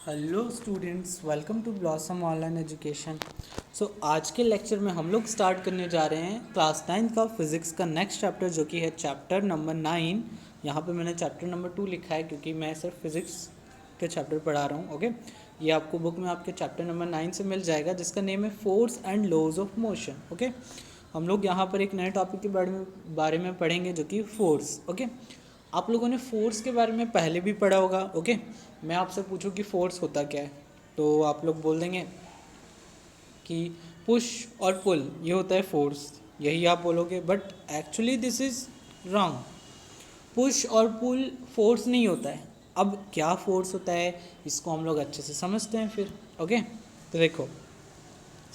Hello students, welcome to Blossom Online Education. आज के lecture में हम लोग स्टार्ट करने जा रहे हैं क्लास 9 का फिज़िक्स का नेक्स्ट चैप्टर, जो कि है चैप्टर नंबर 9। यहाँ पे मैंने चैप्टर नंबर 2 लिखा है क्योंकि मैं सिर्फ फिज़िक्स के चैप्टर पढ़ा रहा हूँ। ओके, ये आपको बुक में आपके चैप्टर नंबर 9 से मिल जाएगा, जिसका नेम है force and laws of motion. Okay, हम लोग यहाँ पर एक नए टॉपिक के बारे में पढ़ेंगे, जो कि फोर्स। ओके, आप लोगों ने फोर्स के बारे में पहले भी पढ़ा होगा। ओके, मैं आपसे पूछूं कि फोर्स होता क्या है, तो आप लोग बोल देंगे कि पुश और पुल ये होता है फोर्स, यही आप बोलोगे। But actually this is wrong. Push और पुल फोर्स नहीं होता है। अब क्या फोर्स होता है, इसको हम लोग अच्छे से समझते हैं फिर। ओके, तो देखो,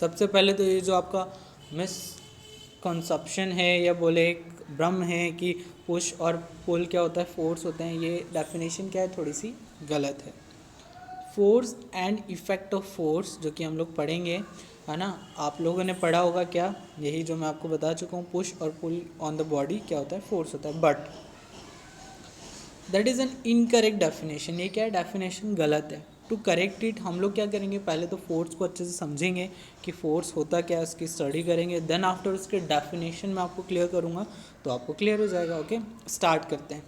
सबसे पहले तो ये जो आपका मिसकंसेप्शन है या बोले एक भ्रम है कि पुश और पुल क्या होता है, फोर्स होते हैं, ये डेफिनेशन क्या है, थोड़ी सी गलत है। Force and effect of force जो कि हम लोग पढ़ेंगे, है ना। आप लोगों ने पढ़ा होगा क्या, यही जो मैं आपको बता चुका हूँ, पुश और पुल ऑन द बॉडी क्या होता है, फोर्स होता है। But that is an incorrect definition. ये क्या है, डेफिनेशन गलत है। टू करेक्ट इट हम लोग क्या करेंगे, पहले तो फोर्स को अच्छे से समझेंगे कि फोर्स होता क्या है, उसकी स्टडी करेंगे। देन आफ्टर उसके डेफिनेशन मैं आपको क्लियर करूँगा, तो आपको क्लियर हो जाएगा। ओके, स्टार्ट करते हैं।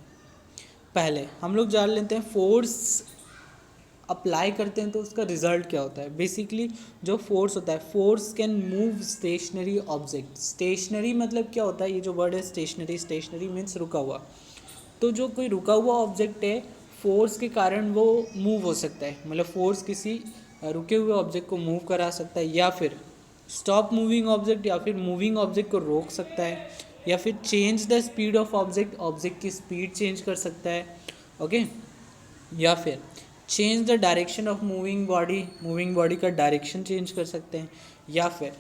पहले हम लोग जान लेते हैं फोर्स अप्लाई करते हैं तो उसका रिजल्ट क्या होता है। बेसिकली जो फोर्स होता है, force can move stationary object. Stationary मतलब क्या होता है, ये जो वर्ड है स्टेशनरी, स्टेशनरी मीन्स रुका हुआ। तो जो कोई रुका हुआ ऑब्जेक्ट है, फोर्स के कारण वो मूव हो सकता है। मतलब फोर्स किसी रुके हुए ऑब्जेक्ट को मूव करा सकता है, या फिर स्टॉप मूविंग ऑब्जेक्ट, या फिर मूविंग ऑब्जेक्ट को रोक सकता है, या फिर change the speed of object, object की स्पीड चेंज कर सकता है। ओके, या फिर change the direction of moving body, moving body का डायरेक्शन चेंज कर सकते हैं, या फिर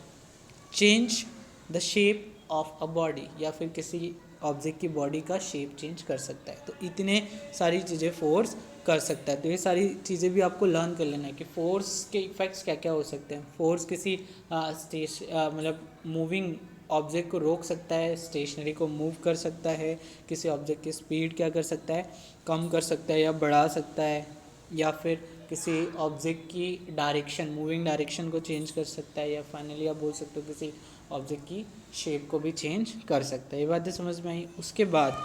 change the shape of a body, या फिर किसी ऑब्जेक्ट की बॉडी का शेप चेंज कर सकता है। तो इतने सारी चीज़ें फोर्स कर सकता है। तो ये सारी चीज़ें भी आपको लर्न कर लेना है कि फोर्स के इफ़ेक्ट्स क्या क्या हो सकते हैं। फोर्स किसी मतलब मूविंग ऑब्जेक्ट को रोक सकता है, स्टेशनरी को मूव कर सकता है, किसी ऑब्जेक्ट की स्पीड क्या कर सकता है, कम कर सकता है या बढ़ा सकता है, या फिर किसी ऑब्जेक्ट की डायरेक्शन, मूविंग डायरेक्शन को चेंज कर सकता है, या फाइनली आप बोल सकते हो किसी ऑब्जेक्ट की शेप को भी चेंज कर सकता है। ये बातें समझ में आई। उसके बाद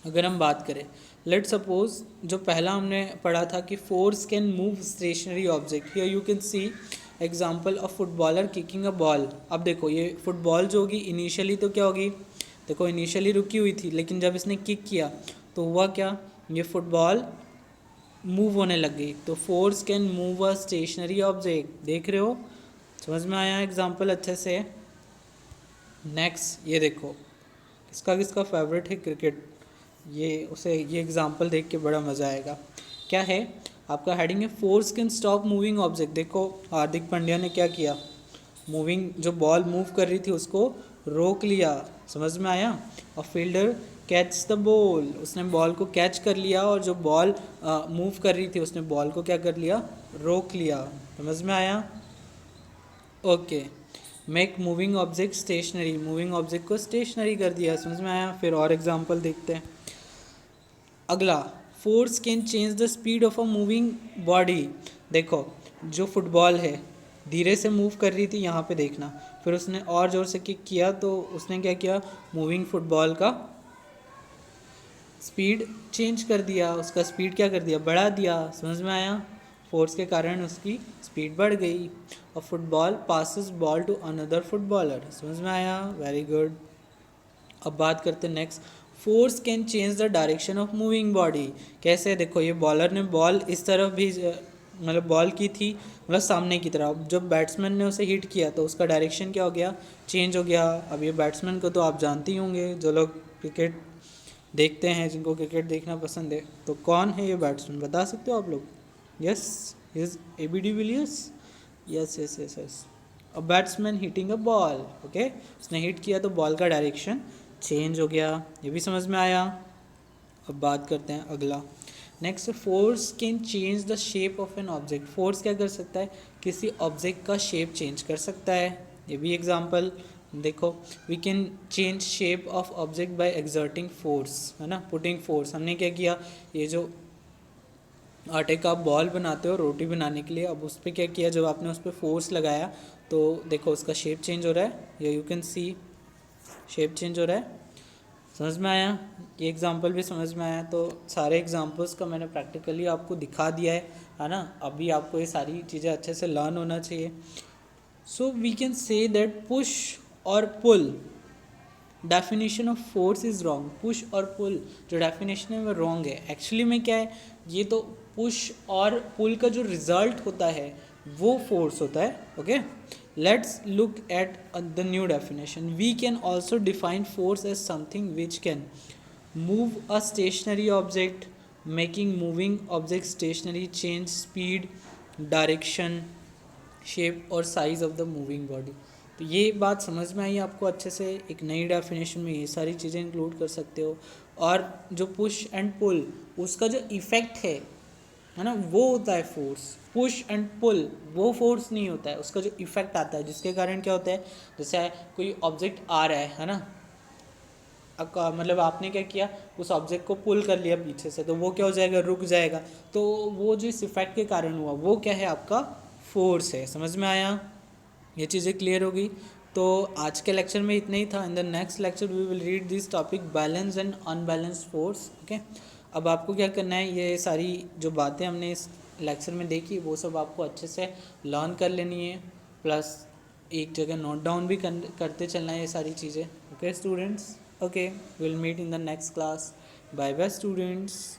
अगर हम बात करें, लेट सपोज जो पहला हमने पढ़ा था कि force can move stationary object, here you can see example of footballer kicking a ball. अब देखो, ये फुटबॉल जो होगी इनिशियली तो क्या होगी, देखो इनिशियली रुकी हुई थी, लेकिन जब इसने किक किया तो हुआ क्या, ये फुटबॉल मूव होने लग गई। तो force can move a stationary object. देख रहे हो, समझ में आया एग्जांपल अच्छे से। नेक्स्ट ये देखो, किसका किसका फेवरेट है क्रिकेट, ये उसे ये एग्जांपल देख के बड़ा मज़ा आएगा। क्या है आपका हेडिंग है, force can stop moving object. देखो हार्दिक पांड्या ने क्या किया, मूविंग जो बॉल मूव कर रही थी उसको रोक लिया। समझ में आया। और फील्डर कैच द बॉल, उसने बॉल को कैच कर लिया, और जो बॉल मूव कर रही थी उसने बॉल को क्या कर लिया, रोक लिया। समझ में आया। Okay, make moving object stationary, moving object को स्टेशनरी कर दिया। समझ में आया। फिर और एग्जांपल देखते हैं। अगला, force can change the speed of a moving body. देखो जो फुटबॉल है धीरे से मूव कर रही थी, यहाँ पे देखना, फिर उसने और ज़ोर से किक किया तो उसने क्या किया, मूविंग फुटबॉल का स्पीड चेंज कर दिया, उसका स्पीड क्या कर दिया, बढ़ा दिया। समझ में आया। फोर्स के कारण उसकी स्पीड बढ़ गई। और football passes ball to another footballer. समझ में आया, वेरी गुड। अब बात करते हैं next, force can change the direction of moving body. कैसे, देखो ये बॉलर ने बॉल इस तरफ भी मतलब बॉल की थी, मतलब सामने की तरफ, जब बैट्समैन ने उसे हिट किया तो उसका डायरेक्शन क्या हो गया, चेंज हो गया। अब ये बैट्समैन को तो आप जानते ही होंगे, जो लोग क्रिकेट देखते हैं, जिनको क्रिकेट देखना पसंद है, तो कौन है ये बैट्समैन, बता सकते हो आप लोग। Yes, is AB de Villiers। Yes yes yes yes, a batsman hitting a ball. Okay, उसने हिट किया तो बॉल का डायरेक्शन चेंज हो गया। ये भी समझ में आया। अब बात करते हैं अगला। Next, force can change the shape of an object. Force क्या कर सकता है, किसी ऑब्जेक्ट का शेप चेंज कर सकता है। ये भी एग्जांपल देखो, we can change shape of object by exerting force, है ना, पुटिंग फोर्स। हमने क्या किया, ये जो आटे का बॉल बनाते हो रोटी बनाने के लिए। अब उस पर क्या किया, जब आपने उस पर फोर्स लगाया तो देखो उसका शेप चेंज हो रहा है, या you can C shape change हो रहा है। समझ में आया? ये एग्जांपल भी समझ में आया? तो सारे एग्जांपल्स का मैंने प्रैक्टिकली आपको दिखा दिया है ना। अभी आपको ये सारी चीज़ें अच्छे से लर्न होना चाहिए। So we can say that push और pull, definition of force is wrong. Push और पुल जो डेफिनेशन है वो रॉन्ग है। एक्चुअली में क्या है, ये तो पुश और पुल का जो रिजल्ट होता है वो फोर्स होता है। Okay, let's look at the new definition. We can also define force as something which can move a stationary object, making moving object stationary, change speed, direction, shape और size of the moving body. तो ये बात समझ में आई आपको अच्छे से। एक नई डेफिनेशन में ये सारी चीज़ें इंक्लूड कर सकते हो। और जो पुश एंड पुल, उसका जो इफ़ेक्ट है ना, वो होता है फोर्स। पुश एंड पुल वो फोर्स नहीं होता है, उसका जो इफ़ेक्ट आता है जिसके कारण क्या होता है, जैसे कोई ऑब्जेक्ट आ रहा है ना, मतलब आपने क्या किया, उस ऑब्जेक्ट को पुल कर लिया पीछे से, तो वो क्या हो जाएगा, रुक जाएगा। तो वो जो इस इफेक्ट के कारण हुआ वो क्या है, आपका फोर्स है। समझ में आया? ये चीज़ें क्लियर होगी। तो आज के लेक्चर में इतना ही था। In the next lecture we will read this topic balance and unbalance force. Okay, अब आपको क्या करना है, ये सारी जो बातें हमने इस लेक्चर में देखी वो सब आपको अच्छे से लर्न कर लेनी है, प्लस एक जगह नोट डाउन भी करते चलना है ये सारी चीज़ें। Okay students, okay, will meet in the next class. Bye bye students.